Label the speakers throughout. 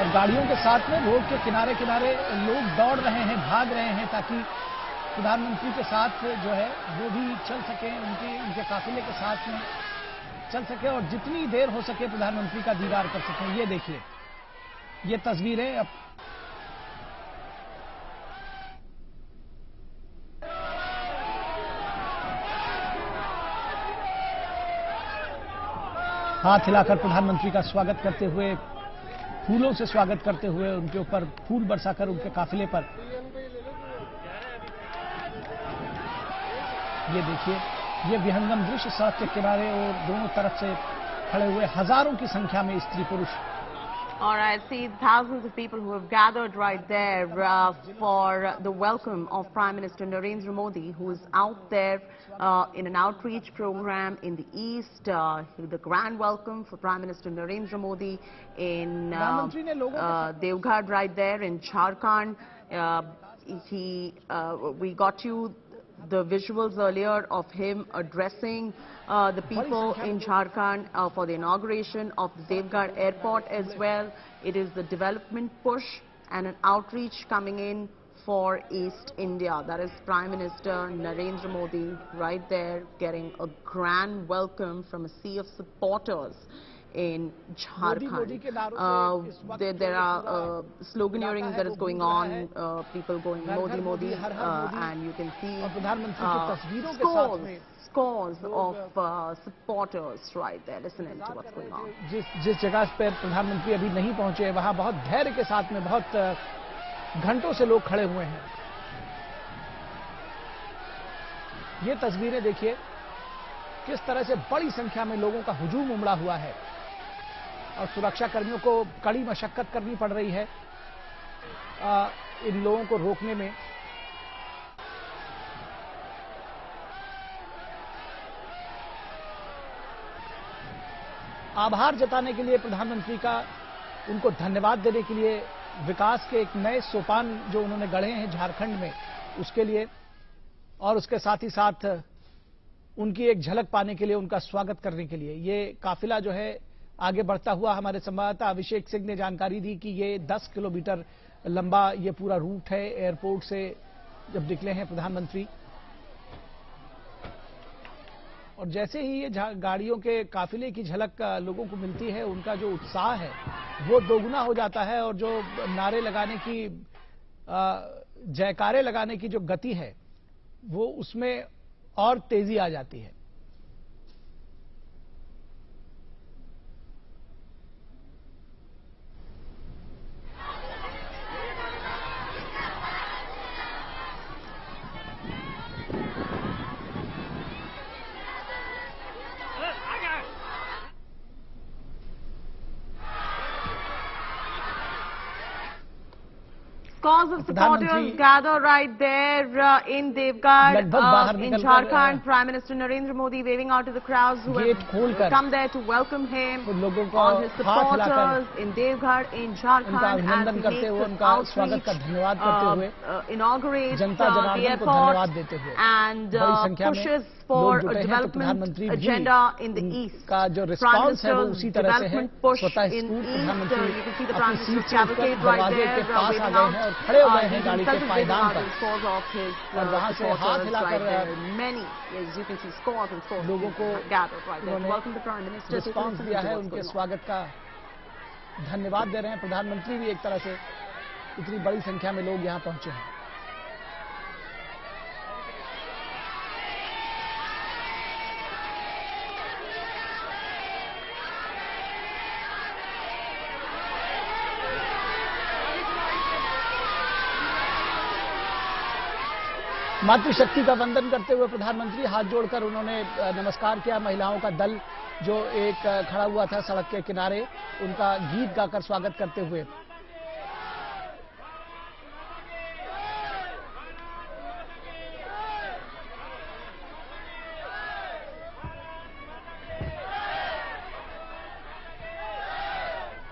Speaker 1: और गाड़ियों के साथ में रोड के किनारे किनारे लोग दौड़ रहे हैं, भाग रहे हैं, ताकि प्रधानमंत्री के साथ जो है वो भी चल सके, उनके काफिले के साथ में चल सके और जितनी देर हो सके प्रधानमंत्री का दीदार कर सके। ये देखिए, ये तस्वीरें अब हाथ हिलाकर प्रधानमंत्री का स्वागत करते हुए, फूलों से स्वागत करते हुए, उनके ऊपर फूल बरसाकर उनके काफिले पर। ये देखिए, ये विहंगम दृश्य सड़क के किनारे और दोनों तरफ से खड़े हुए हजारों की संख्या में स्त्री पुरुष।
Speaker 2: All right, see thousands of people who have gathered right there for the welcome of Prime Minister Narendra Modi, who is out there in an outreach program in the east. The grand welcome for Prime Minister Narendra Modi in Deoghar right there in Jharkhand. We got you the visuals earlier of him addressing the people in Jharkhand for the inauguration of the Deoghar airport as well. It is the development push and an outreach coming in for East India. That is Prime Minister Narendra Modi right there getting a grand welcome from a sea of supporters in Jharkhand. There are sloganeering that is going on, people going Modi Modi, and you can see scores of supporters right there listening to what's going on.
Speaker 1: जिस जगह पर प्रधानमंत्री अभी नहीं पहुंचे, वहां बहुत धैर्य के साथ में बहुत घंटों से लोग खड़े हुए हैं। ये तस्वीरें देखिए, किस तरह से बड़ी संख्या में लोगों का हुजूम उमड़ा हुआ है और सुरक्षा कर्मियों को कड़ी मशक्कत करनी पड़ रही है इन लोगों को रोकने में। आभार जताने के लिए प्रधानमंत्री का, उनको धन्यवाद देने के लिए, विकास के एक नए सोपान जो उन्होंने गढ़े हैं झारखंड में, उसके लिए, और उसके साथ ही साथ उनकी एक झलक पाने के लिए, उनका स्वागत करने के लिए ये काफिला जो है आगे बढ़ता हुआ। हमारे संवाददाता अभिषेक सिंह ने जानकारी दी कि ये 10 किलोमीटर लंबा ये पूरा रूट है। एयरपोर्ट से जब निकले हैं प्रधानमंत्री, और जैसे ही ये गाड़ियों के काफिले की झलक लोगों को मिलती है, उनका जो उत्साह है वो दोगुना हो जाता है और जो नारे लगाने की, जयकारे लगाने की जो गति है वो उसमें और तेजी आ जाती है।
Speaker 2: Scores of supporters gather right there in Deoghar, in Jharkhand. Prime Minister Narendra Modi waving out to the crowds who have come there to welcome him. All his supporters in Deoghar, in Jharkhand, as he makes his outreach, inaugurates the airport and pushes for a development agenda in the east. Prime Minister's development push in east. You can see the Prime Minister's cavalcade right there, waving out.
Speaker 1: खड़े हो गए हैं गाड़ी के पायदान पर
Speaker 2: और वहां से हाथ हिलाकर
Speaker 1: लोगों को रिस्पॉन्स दिया है, उनके स्वागत का धन्यवाद दे रहे हैं। प्रधानमंत्री भी एक तरह से, इतनी बड़ी संख्या में लोग यहां पहुंचे हैं। मातृशक्ति का वंदन करते हुए प्रधानमंत्री हाथ जोड़कर उन्होंने नमस्कार किया। महिलाओं का दल जो एक खड़ा हुआ था सड़क के किनारे, उनका गीत गाकर स्वागत करते हुए।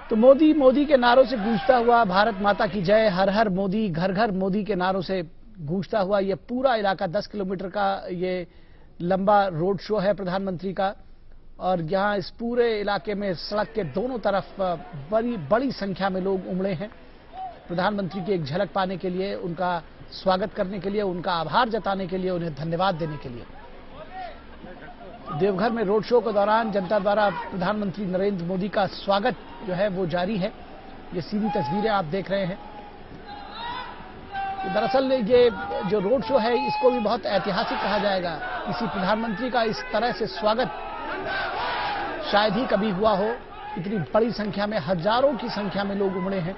Speaker 1: तो मोदी मोदी के नारों से गूंजता हुआ भारत माता की जय, हर हर मोदी, घर घर मोदी के नारों से गूंजता हुआ ये पूरा इलाका 10 किलोमीटर का ये लंबा रोड शो है प्रधानमंत्री का। और यहाँ इस पूरे इलाके में सड़क के दोनों तरफ बड़ी संख्या में लोग उमड़े हैं प्रधानमंत्री की एक झलक पाने के लिए, उनका स्वागत करने के लिए, उनका आभार जताने के लिए, उन्हें धन्यवाद देने के लिए। देवघर में रोड शो के दौरान जनता द्वारा प्रधानमंत्री नरेंद्र मोदी का स्वागत जो है वो जारी है। ये सीधी तस्वीरें आप देख रहे हैं। दरअसल ये जो रोड शो है इसको भी बहुत ऐतिहासिक कहा जाएगा। किसी प्रधानमंत्री का इस तरह से स्वागत शायद ही कभी हुआ हो। इतनी बड़ी संख्या में, हजारों की संख्या में लोग उमड़े हैं।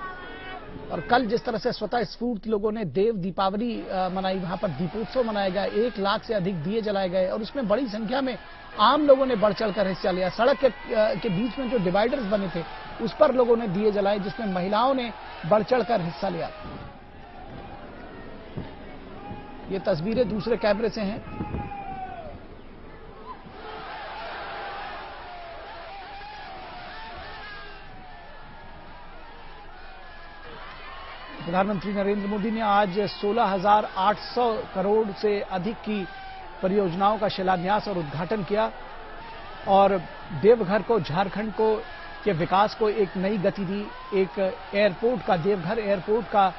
Speaker 1: और कल जिस तरह से स्वतः स्फूर्त लोगों ने देव दीपावली मनाई, वहां पर दीपोत्सव मनाया गया, 1 लाख से अधिक दिए जलाए गए और उसमें बड़ी संख्या में आम लोगों ने बढ़ चढ़कर हिस्सा लिया। सड़क के बीच में जो डिवाइडर्स बने थे उस पर लोगों ने दिए जलाए, जिसमें महिलाओं ने बढ़ चढ़कर हिस्सा लिया। ये तस्वीरें दूसरे कैमरे से हैं। प्रधानमंत्री नरेंद्र मोदी ने आज 16,800 करोड़ से अधिक की परियोजनाओं का शिलान्यास और उद्घाटन किया और देवघर को, झारखंड को के विकास को एक नई गति दी। एक एयरपोर्ट का, देवघर एयरपोर्ट का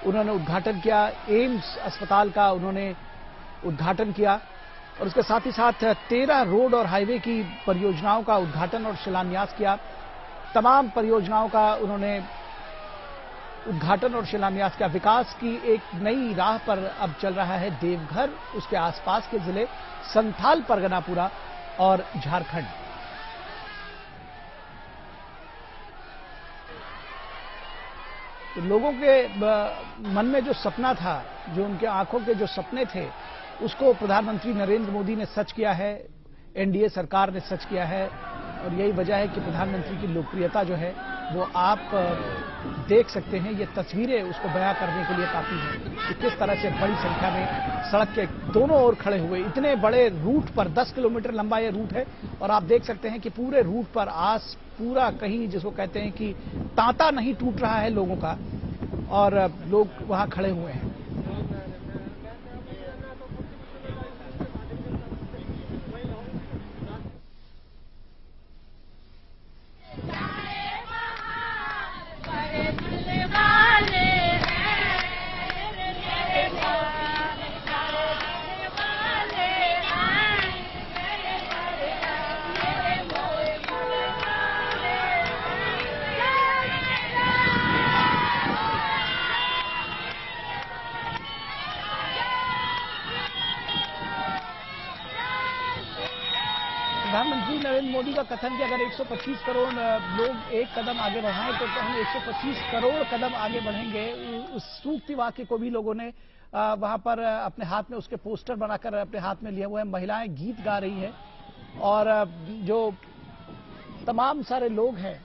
Speaker 1: उन्होंने उद्घाटन किया। एम्स अस्पताल का उन्होंने उद्घाटन किया और उसके साथ ही साथ 13 रोड और हाईवे की परियोजनाओं का उद्घाटन और शिलान्यास किया। तमाम परियोजनाओं का उन्होंने उद्घाटन और शिलान्यास किया। विकास की एक नई राह पर अब चल रहा है देवघर, उसके आसपास के जिले, संथाल परगना पूरा और झारखंड। तो लोगों के मन में जो सपना था, जो उनके आंखों के जो सपने थे, उसको प्रधानमंत्री नरेंद्र मोदी ने सच किया है, एनडीए सरकार ने सच किया है। और यही वजह है कि प्रधानमंत्री की लोकप्रियता जो है वो आप देख सकते हैं। ये तस्वीरें उसको बयां करने के लिए काफी हैं कि किस तरह से बड़ी संख्या में सड़क के दोनों ओर खड़े हुए, इतने बड़े रूट पर, 10 किलोमीटर लंबा ये रूट है और आप देख सकते हैं कि पूरे रूट पर पूरा कहीं जिसको कहते हैं कि तांता नहीं टूट रहा है लोगों का और लोग वहां खड़े हुए हैं। प्रधानमंत्री नरेंद्र मोदी का कथन कि अगर 125 करोड़ लोग एक कदम आगे बढ़ाएं तो हम 125 करोड़ कदम आगे बढ़ेंगे। उस सूक्ति वाक्य को भी लोगों ने वहां पर अपने हाथ में, उसके पोस्टर बनाकर अपने हाथ में लिया हुआ है। महिलाएं गीत गा रही हैं और जो तमाम सारे लोग हैं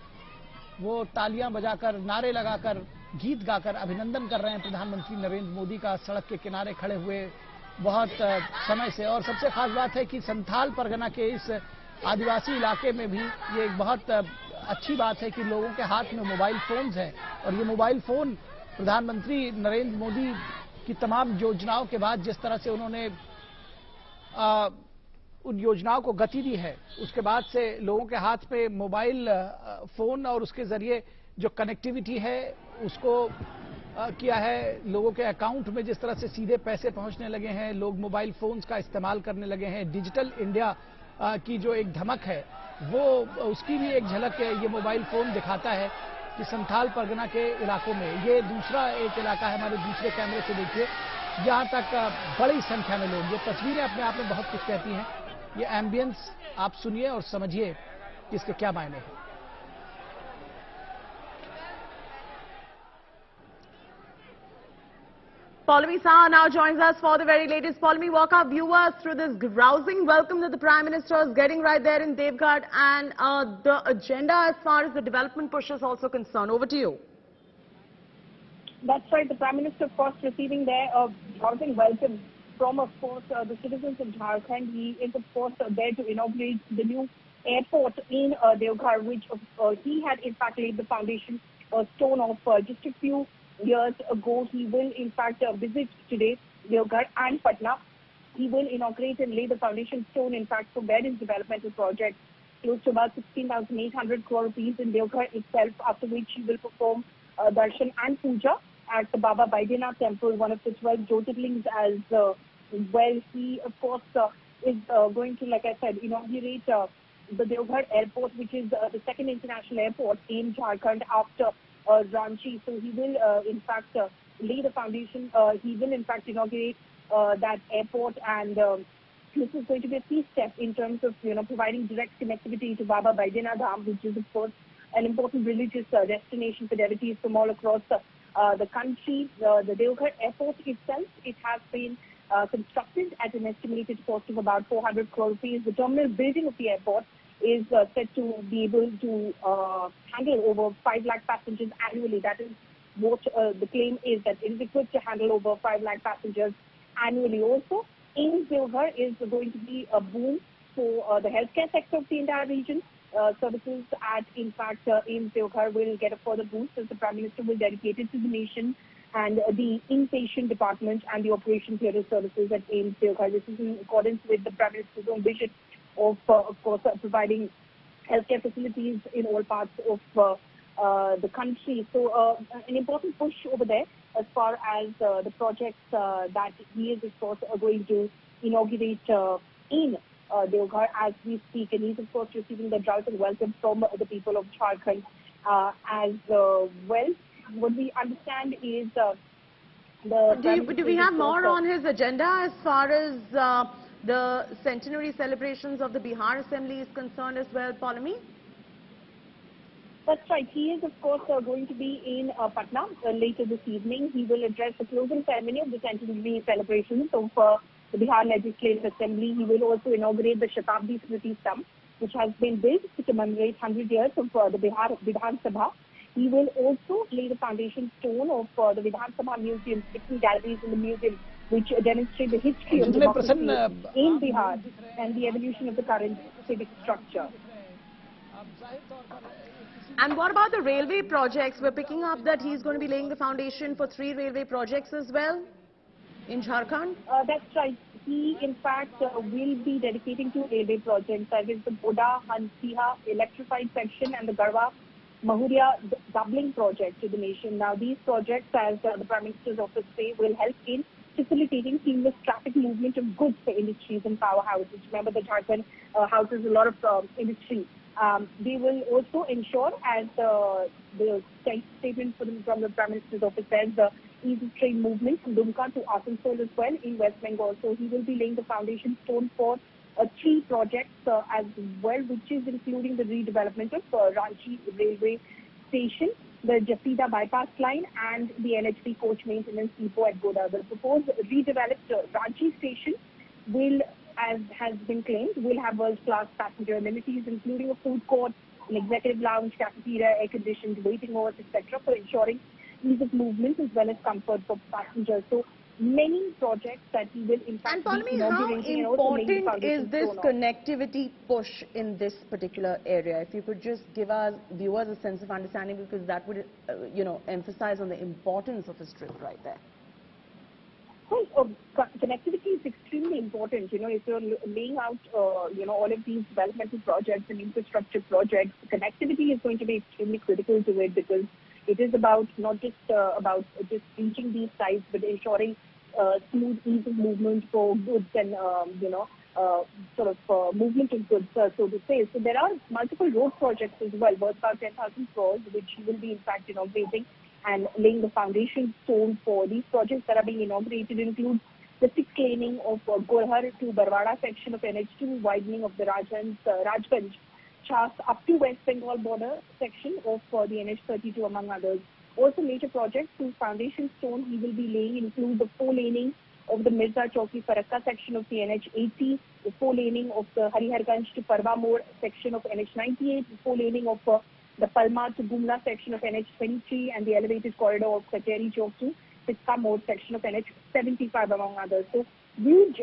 Speaker 1: वो तालियां बजाकर, नारे लगाकर, गीत गाकर अभिनंदन कर रहे हैं प्रधानमंत्री नरेंद्र मोदी का, सड़क के किनारे खड़े हुए बहुत समय से। और सबसे खास बात है कि संथाल परगना के इस आदिवासी इलाके में भी ये एक बहुत अच्छी बात है कि लोगों के हाथ में मोबाइल फोन्स हैं और ये मोबाइल फोन प्रधानमंत्री नरेंद्र मोदी की तमाम योजनाओं के बाद जिस तरह से उन्होंने उन योजनाओं को गति दी है, उसके बाद से लोगों के हाथ पे मोबाइल फोन और उसके जरिए जो कनेक्टिविटी है उसको किया है। लोगों के अकाउंट में जिस तरह से सीधे पैसे पहुंचने लगे हैं, लोग मोबाइल फोन्स का इस्तेमाल करने लगे हैं। डिजिटल इंडिया की जो एक धमक है वो, उसकी भी एक झलक है ये मोबाइल फोन दिखाता है कि संथाल परगना के इलाकों में, ये दूसरा एक इलाका है, हमारे दूसरे कैमरे से देखिए, जहां तक बड़ी संख्या में लोग, ये तस्वीरें अपने आप में बहुत कुछ कहती हैं। ये एम्बियंस आप सुनिए और समझिए कि इसके क्या मायने हैं।
Speaker 2: Paulami Saha now joins us for the very latest. Paulami, walk our viewers through this rousing welcome that the Prime Minister is getting right there in Deoghar and the agenda as far as the development push is also concerned. Over to you.
Speaker 3: That's right. The Prime Minister first receiving there a rousing welcome from, of course, the citizens of Jharkhand. He is, of course, there to inaugurate the new airport in Deoghar, which he had, in fact, laid the foundation stone of just a few years ago. He will, in fact, visit today Deoghar and Patna. He will inaugurate and lay the foundation stone, in fact, for various developmental projects close to about 16,800 crore rupees in Deoghar itself, after which he will perform darshan and puja at the Baba Baidyanath temple, one of the 12 Jyotirlings as well. He, of course, is going to, like I said, inaugurate the Deoghar airport, which is the second international airport in Jharkhand after Ranchi. So he will, in fact, lay the foundation. He will, in fact, inaugurate that airport, and this is going to be a key step in terms of, providing direct connectivity to Baba Baidyanath Dham, which is, of course, an important religious destination for devotees from all across the country. The Deoghar airport itself, it has been constructed at an estimated cost of about 400 crore rupees. The terminal building of the airport is said to be able to handle over 5 lakh passengers annually. That is what the claim is, that it is equipped to handle over 5 lakh passengers annually. Also, AIIMS Deoghar is going to be a boom for the healthcare sector of the entire region. Services at, in fact, AIIMS Deoghar will get a further boost as the Prime Minister will dedicate it to the nation, and the inpatient department and the operation theatre services at AIIMS Deoghar. This is in accordance with the Prime Minister's own vision of course, providing healthcare facilities in all parts of the country. So an important push over there as far as the projects that he is, of course, going to inaugurate in Deoghar as we speak. And he's, of course, receiving the rousing welcome from the people of Jharkhand as well. What we understand is
Speaker 2: do we have more on his agenda as far as the centenary celebrations of the Bihar Assembly is concerned as well, Polami?
Speaker 3: That's right. He is, of course, going to be in Patna later this evening. He will address the closing ceremony of the centenary celebrations of the Bihar Legislative Assembly. He will also inaugurate the Shatabdi Smriti Stamp, which has been built to commemorate 100 years of the Bihar Vidhan Sabha. He will also lay the foundation stone of the Vidhan Sabha Museum, 16 galleries in the museum, which demonstrate the history of democracy in Bihar and the evolution of the current civic structure.
Speaker 2: And what about the railway projects? We're picking up that he's going to be laying the foundation for 3 railway projects as well in Jharkhand?
Speaker 3: That's right. He, in fact, will be dedicating 2 railway projects. That is the Boda-Hansiha electrified section and the Garhwa-Mahuria doubling project to the nation. Now, these projects, as the Prime Minister's office say, will help in facilitating seamless traffic movement of goods for industries and powerhouses. Remember, the Jharkhand houses a lot of industry. They will also ensure, as the statement from the Prime Minister's office says, the ease of train movement from Dumka to Asansol as well in West Bengal. So he will be laying the foundation stone for 3 projects as well, which is including the redevelopment of Ranchi railway station, the Jafida bypass line, and the NHP coach maintenance depot at Goda. The proposed redeveloped Ranchi station will, as has been claimed, will have world-class passenger amenities, including a food court, an executive lounge, cafeteria, air-conditioned waiting halls, etc., for ensuring ease of movement as well as comfort for passengers. So many projects that he will, in fact,
Speaker 2: and
Speaker 3: be
Speaker 2: how important is this
Speaker 3: stone
Speaker 2: connectivity push in this particular area? If you could just give our viewers a sense of understanding, because that would, emphasize on the importance of his trip right there.
Speaker 3: Well, connectivity is extremely important. If you're laying out, all of these developmental projects and infrastructure projects, connectivity is going to be extremely critical to it, because it is about not just about just reaching these sites, but ensuring smooth ease of movement for goods and, movement of goods, so to say. So there are multiple road projects as well, worth about 10,000 crores, which he will be, in fact, inaugurating and laying the foundation stone for. These projects that are being inaugurated include the 6th laning of Gorhar to Barwada section of NH2, widening of the Rajganj Chas up to West Bengal border section of the NH32, among others. Also, major projects whose foundation stone he will be laying include the 4-laning of the Mirza Chowki Farakka section of the NH80, the 4-laning of the Hariharganj to Parva Mode section of NH98, the 4-laning of the Palma to Gumla section of NH23, and the elevated corridor of Kateri Chowk to Pitka Mode section of NH75, among others. So, huge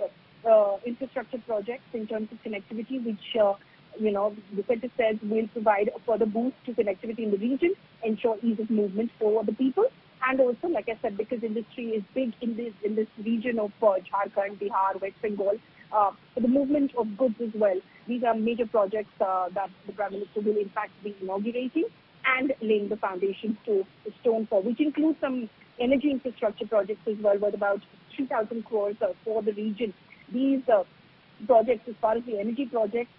Speaker 3: infrastructure projects in terms of connectivity, which the centre says will provide a further boost to connectivity in the region, ensure ease of movement for the people, and also, like I said, because industry is big in this region of Jharkhand, Bihar, West Bengal, for the movement of goods as well. These are major projects that the Prime Minister will in fact be inaugurating and laying the foundation stone for, which includes some energy infrastructure projects as well, worth about 3,000 crores for the region. These projects, as far as the energy projects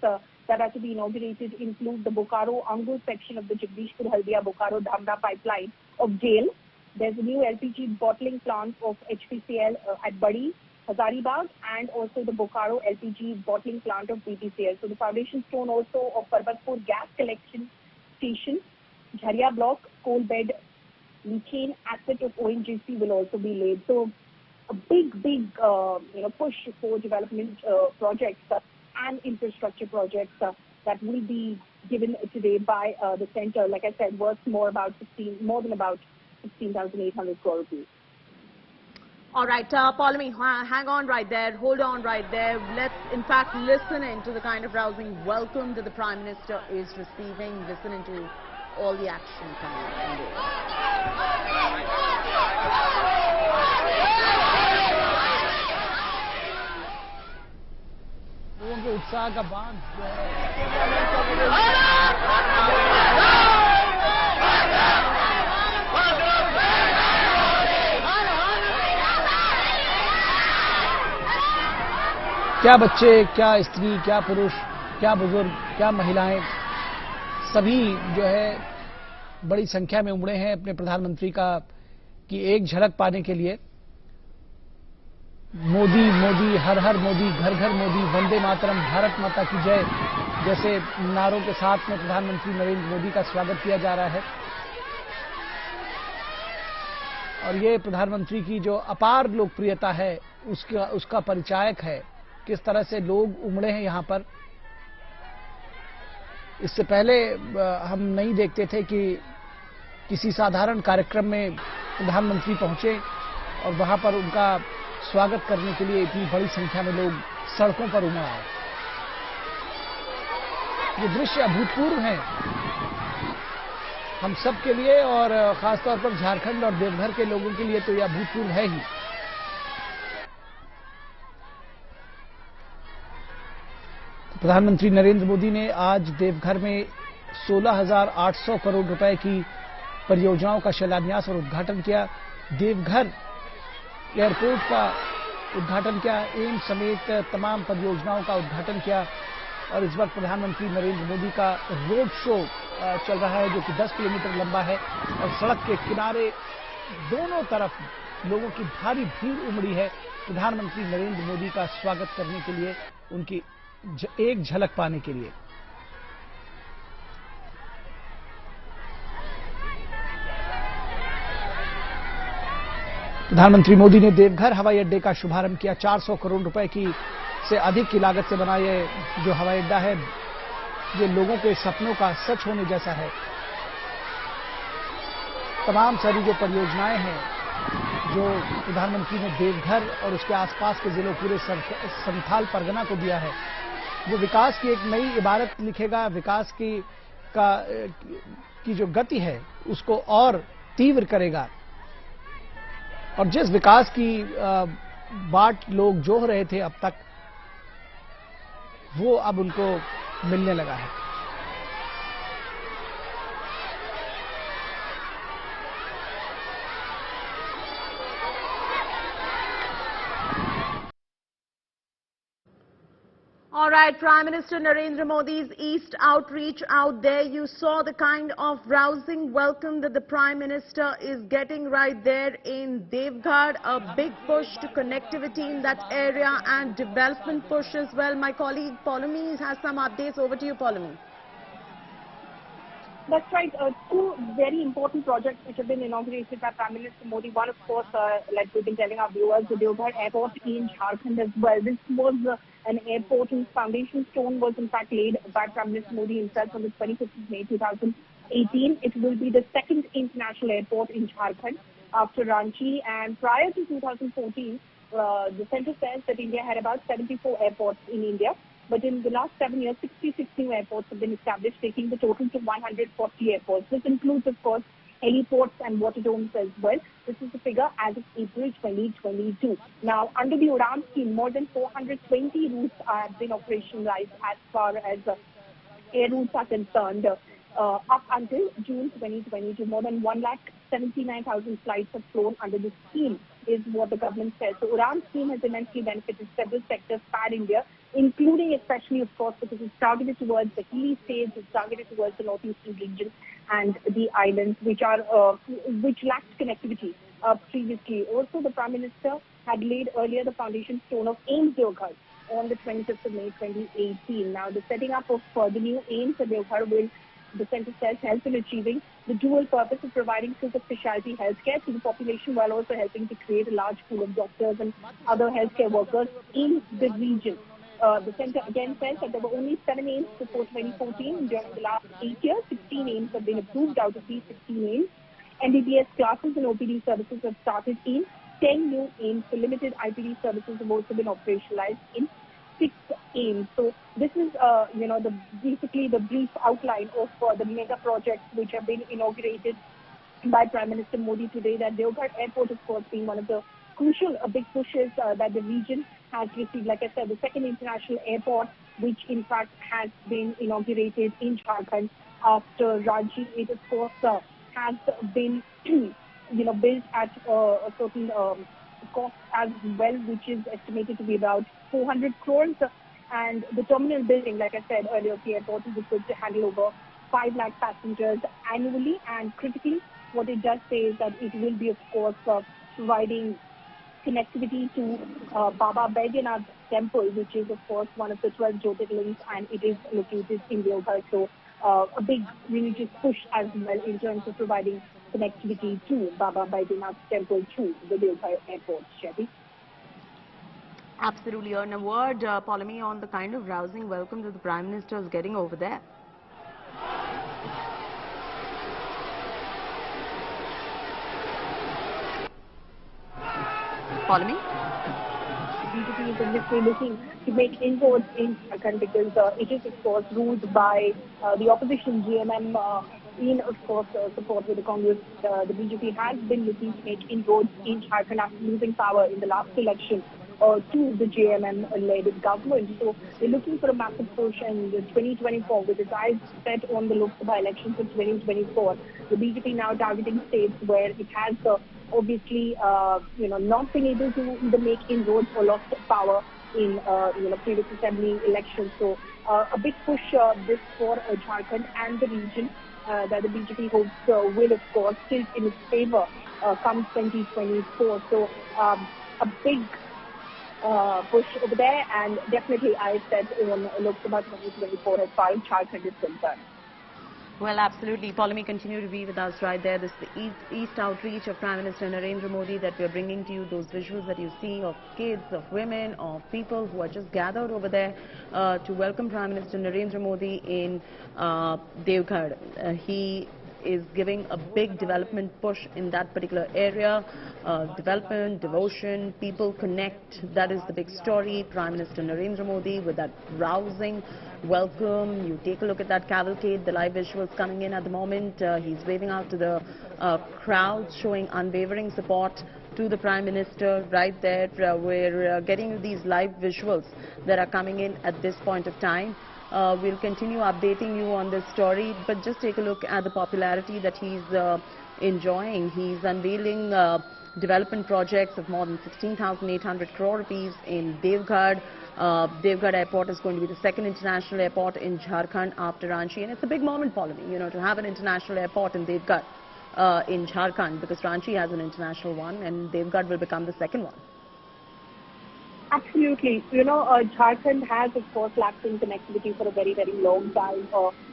Speaker 3: that are to be inaugurated, include the Bokaro-Angul section of the Jagdishpur-Haldia-Bokaro-Dhamra pipeline of GAIL. There's a new LPG bottling plant of HPCL at Badi, Hazaribagh, and also the Bokaro LPG bottling plant of BPCL. So the foundation stone also of Parbatpur gas collection station, Jharia block, coal bed methane asset of ONGC will also be laid. So a big push for development projects and infrastructure projects that will be given today by the centre. Like I said, worth more than about 16,800 crore rupees.
Speaker 2: All right, Paulamy, hang on right there, hold on right there. Let's, in fact, listen into the kind of rousing welcome that the Prime Minister is receiving. Listen into all the action coming from
Speaker 1: लोगों के उत्साह का बांध जो है क्या बच्चे, क्या स्त्री, क्या पुरुष, क्या बुजुर्ग, क्या महिलाएं, सभी जो है बड़ी संख्या में उमड़े हैं अपने प्रधानमंत्री की एक झलक पाने के लिए। मोदी मोदी, हर हर मोदी, घर घर मोदी, वंदे मातरम, भारत माता की जय जैसे नारों के साथ में प्रधानमंत्री नरेंद्र मोदी का स्वागत किया जा रहा है। और ये प्रधानमंत्री की जो अपार लोकप्रियता है उसका परिचायक है। किस तरह से लोग उमड़े हैं यहां पर। इससे पहले हम नहीं देखते थे कि किसी साधारण कार्यक्रम में प्रधानमंत्री पहुंचे और वहां पर उनका स्वागत करने के लिए इतनी बड़ी संख्या में लोग सड़कों पर उमड़ आए। ये दृश्य अभूतपूर्व हैं हम सब के लिए और खासतौर पर झारखंड और देवघर के लोगों के लिए तो यह अभूतपूर्व है ही। प्रधानमंत्री नरेंद्र मोदी ने आज देवघर में 16,800 करोड़ रुपए की परियोजनाओं का शिलान्यास और उद्घाटन किया। देवघर एयरपोर्ट का उद्घाटन किया, एम्स समेत तमाम परियोजनाओं का उद्घाटन किया। और इस वक्त प्रधानमंत्री नरेंद्र मोदी का रोड शो चल रहा है जो कि 10 किलोमीटर लंबा है और सड़क के किनारे दोनों तरफ लोगों की भारी भीड़ उमड़ी है प्रधानमंत्री नरेंद्र मोदी का स्वागत करने के लिए, उनकी एक झलक पाने के लिए। प्रधानमंत्री मोदी ने देवघर हवाई अड्डे का शुभारंभ किया। 400 करोड़ रुपए से अधिक की लागत से बना ये जो हवाई अड्डा है ये लोगों के सपनों का सच होने जैसा है। तमाम सारी जो परियोजनाएं हैं जो प्रधानमंत्री ने देवघर और उसके आसपास के जिलों पूरे संथाल परगना को दिया है, वो विकास की एक नई इबारत लिखेगा। विकास की जो गति है उसको और तीव्र करेगा। और जिस विकास की बाट लोग जोह रहे थे अब तक, वो अब उनको मिलने लगा है।
Speaker 2: All right, Prime Minister Narendra Modi's East outreach out there. You saw the kind of rousing welcome that the Prime Minister is getting right there in Deoghar. A big push to connectivity in that area and development push as well. My colleague Paulamy has some updates. Over to you, Paulamy.
Speaker 3: That's right. Two very important projects which have been inaugurated by Prime Minister Modi. One, of course, like we've been telling our viewers, the Deoghar airport in Jharkhand as well. This was an airport whose foundation stone was in fact laid by Prime Minister Modi himself on the 25th of May 2018. It will be the second international airport in Jharkhand after Ranchi. And prior to 2014, the centre says that India had about 74 airports in India. But in the last 7 years, 66 new airports have been established, taking the total to 140 airports. This includes, of course, heliports and water domes as well. This is the figure as of April 2022. Now, under the UDAN scheme, more than 420 routes have been operationalized as far as air routes are concerned. Up until June 2022, more than 1,79,000 flights have flown under the scheme, is what the government says. So UDAN scheme has immensely benefited several sectors pan-India, including especially, of course, because it's targeted towards the hilly states, it's targeted towards the northeastern region and the islands, which lacked connectivity previously. Also, the Prime Minister had laid earlier the foundation stone of AIIMS Deoghar on the 25th of May 2018. Now, the setting up of the new AIIMS at Deoghar will, the centre says, help in achieving the dual purpose of providing super specialty healthcare to the population while also helping to create a large pool of doctors and other healthcare workers in the region. The centre again says that there were only 7 AIIMS before 2014. During the last 8 years, 16 AIIMS have been approved out of these 16 AIIMS. MBBS classes and OPD services have started in 10 new AIIMS. So limited IPD services have also been operationalized in 6 AIIMS. So this is, basically the brief outline of the mega projects which have been inaugurated by Prime Minister Modi today. That Deoghar Airport, of course, being one of the crucial big pushes that the region has received. Like I said, the second international airport, which in fact has been inaugurated in Jharkhand after Ranchi. It, of course, has been built at a certain cost as well, which is estimated to be about 400 crores. And the terminal building, like I said earlier, the airport is equipped to handle over 5 lakh passengers annually. And critically, what it does say is that it will be, of course, providing connectivity to Baba Baidyanath temple, which is, of course, one of the 12 Jyotirlings, and it is located in Deoghar. So a big religious push as well in terms of providing connectivity to Baba Baidyanath temple to the Deoghar airport. Shetty?
Speaker 2: Absolutely. And a word, Polemy, on the kind of rousing welcome that the Prime Minister is getting over there. Polemy?
Speaker 3: BJP is obviously looking to make inroads in Jharkhand because it is, of course, ruled by the opposition GMM in, of course, support with the Congress. The BJP has been looking to make inroads in Jharkhand after losing power in the last election to the JMM-led government. So they're looking for a massive push, and 2024, with its eyes set on the Lok Sabha elections in 2024, the BJP now targeting states where it has obviously, not been able to either make inroads or lost power in, previous assembly elections. So a big push this for Jharkhand and the region that the BJP hopes will, of course, tilt in its favor come 2024. So a big push over there, and definitely I said on Lok Sabha 2024 as far as Jharkhand is concerned.
Speaker 2: Well, absolutely. Polemy, continue to be with us right there. This is the East outreach of Prime Minister Narendra Modi that we are bringing to you. Those visuals that you see of kids, of women, of people who are just gathered over there to welcome Prime Minister Narendra Modi in Deoghar. He is giving a big development push in that particular area. Development, devotion, people connect. That is the big story. Prime Minister Narendra Modi with that rousing welcome. You take a look at that cavalcade, the live visuals coming in at the moment. He's waving out to the crowds, showing unwavering support to the Prime Minister right there. We're getting you these live visuals that are coming in at this point of time. We'll continue updating you on this story, but just take a look at the popularity that he's enjoying. He's unveiling development projects of more than 16,800 crore rupees in Deoghar. Deoghar Airport is going to be the second international airport in Jharkhand after Ranchi, and it's a big moment, Polemy, to have an international airport in Deoghar in Jharkhand, because Ranchi has an international one and Deoghar will become the second one.
Speaker 3: Absolutely. Jharkhand has, of course, lacked in connectivity for a very, very long time.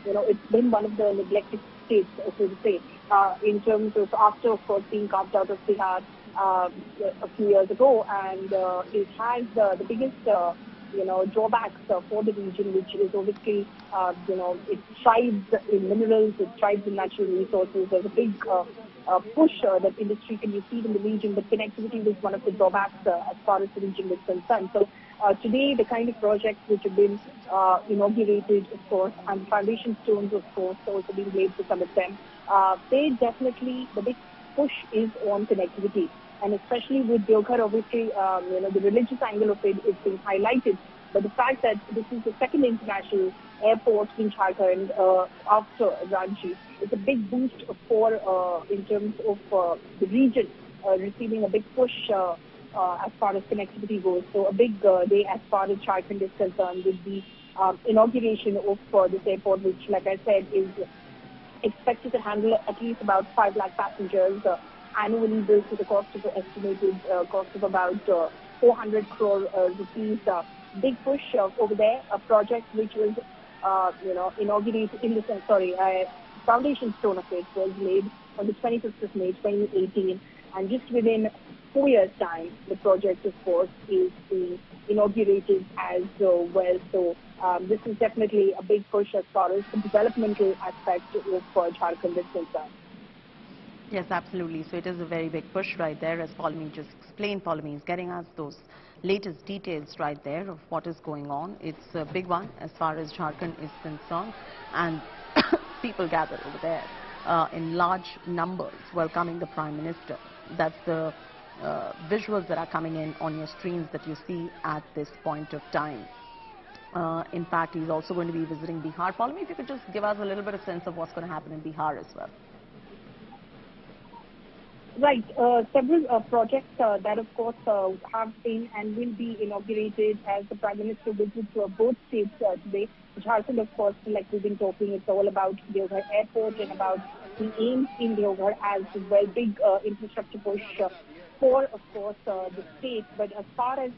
Speaker 3: It's been one of the neglected states, so to say, in terms of after, of course, being carved out of Bihar a few years ago. And it has the biggest, drawbacks for the region, which is obviously, it thrives in minerals, it thrives in natural resources. There's a big push that industry can receive in the region, but connectivity was one of the drawbacks as far as the region is concerned. So today, the kind of projects which have been inaugurated, of course, and foundation stones, of course, also being laid for some of them, they definitely, the big push is on connectivity. And especially with Deoghar, obviously, the religious angle of it is being highlighted. But the fact that this is the second international airport in Jharkhand after Ranchi, it's a big boost for in terms of the region receiving a big push as far as connectivity goes. So a big day as far as Jharkhand is concerned with the inauguration of this airport, which, like I said, is expected to handle at least about 5 lakh passengers annually, built with a cost of estimated cost of about 400 crore rupees. Big push over there, a project which was, inaugurated in the foundation stone of it was laid on the 25th of May 2018, and just within 4 years' time, the project, of course, is being inaugurated as well. So this is definitely a big push as far as the developmental aspect of Jharkhand is concerned.
Speaker 2: Yes, absolutely. So it is a very big push right there, as Paulmi just explained. Paulmi is getting us those latest details right there of what is going on. It's a big one as far as Jharkhand is concerned, and people gather over there in large numbers welcoming the Prime Minister. That's the visuals that are coming in on your screens that you see at this point of time. In fact, he's also going to be visiting Bihar. Paulmi, if you could just give us a little bit of sense of what's going to happen in Bihar as well.
Speaker 3: Right. Several projects that, of course, have been and will be inaugurated as the Prime Minister visits both states today. Jharkhand, of course, like we've been talking, it's all about Deoghar Airport and about the AIIMS in Deoghar as well. Big infrastructure push for, of course, the state. But as far as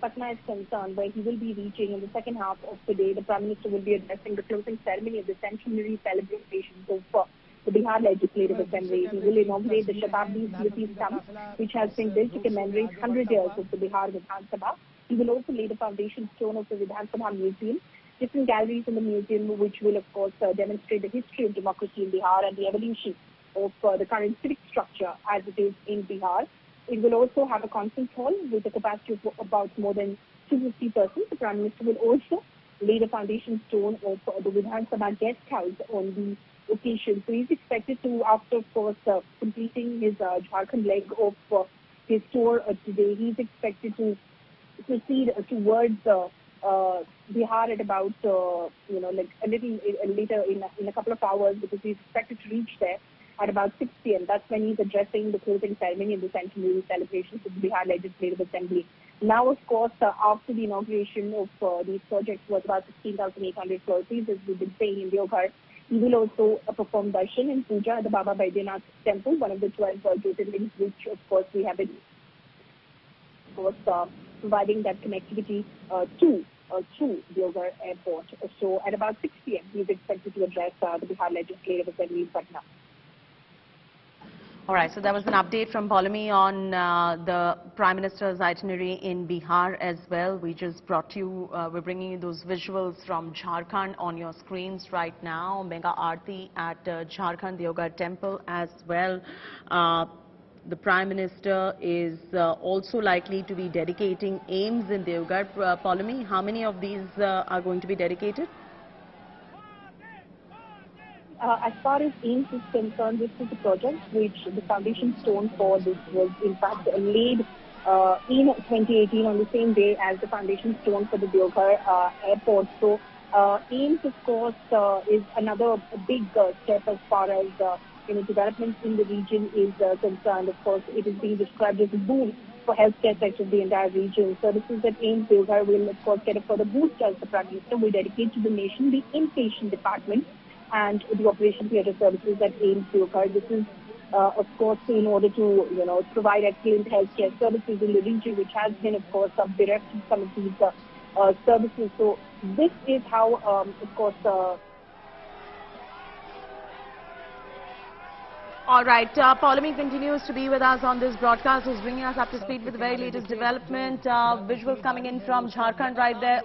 Speaker 3: Patna is concerned, where he will be reaching in the second half of the day, the Prime Minister will be addressing the closing ceremony of the centenary celebrations of the Bihar Legislative Assembly. He will inaugurate the Shatabdi Smriti Stamp, which has been built to commemorate 100 years of the Bihar Vidhan Sabha. He will also lay the foundation stone of the Vidhan Sabha Museum, different galleries in the museum, which will, of course, demonstrate the history of democracy in Bihar and the evolution of the current civic structure as it is in Bihar. It will also have a conference hall with a capacity of about more than 250 persons. The Prime Minister will also lay the foundation stone of the Vidhan Sabha guest house on the occasion. So he's expected to, after, of course, completing his Jharkhand leg of his tour today, he's expected to proceed towards Bihar at about, like a little later in a couple of hours, because he's expected to reach there at about 6 p.m. That's when he's addressing the closing ceremony in the centenary celebrations of the Bihar Legislative Assembly. Now, of course, after the inauguration of these projects worth about 16,800 crore rupees, as we've been saying in Deoghar, he will also perform darshan and puja at the Baba Baidyanath temple, one of the 12 Jyotirlings, which, of course, we have been, providing that connectivity to Deoghar Airport. So at about 6 p.m., he is expected to address the Bihar Legislative Assembly in Patna.
Speaker 2: All right, so that was an update from Paulmi on the Prime Minister's itinerary in Bihar as well. We just brought you, we're bringing you those visuals from Jharkhand on your screens right now. Mega Aarti at Jharkhand Deoghar Temple as well. The Prime Minister is also likely to be dedicating AIIMS in Deoghar. Paulmi, how many of these are going to be dedicated?
Speaker 3: As far as AIIMS is concerned, this is a project which the foundation stone for this was in fact laid in 2018 on the same day as the foundation stone for the Deoghar airport. So AIIMS, of course, is another big step as far as development in the region is concerned. Of course, it is being described as a boon for healthcare sector of the entire region. Services at AIIMS Deoghar will, of course, get a further boost as the Prime Minister will dedicate to the nation the inpatient department and the operation theatre services at AIIMS Deoghar. This is, of course, in order to, provide excellent healthcare services in the region, which has been, of course, bereft of some of these services. So this is how, of course,
Speaker 2: all right, Paulmi continues to be with us on this broadcast, who's bringing us up to speed with the very latest development. Visuals coming in from Jharkhand right there.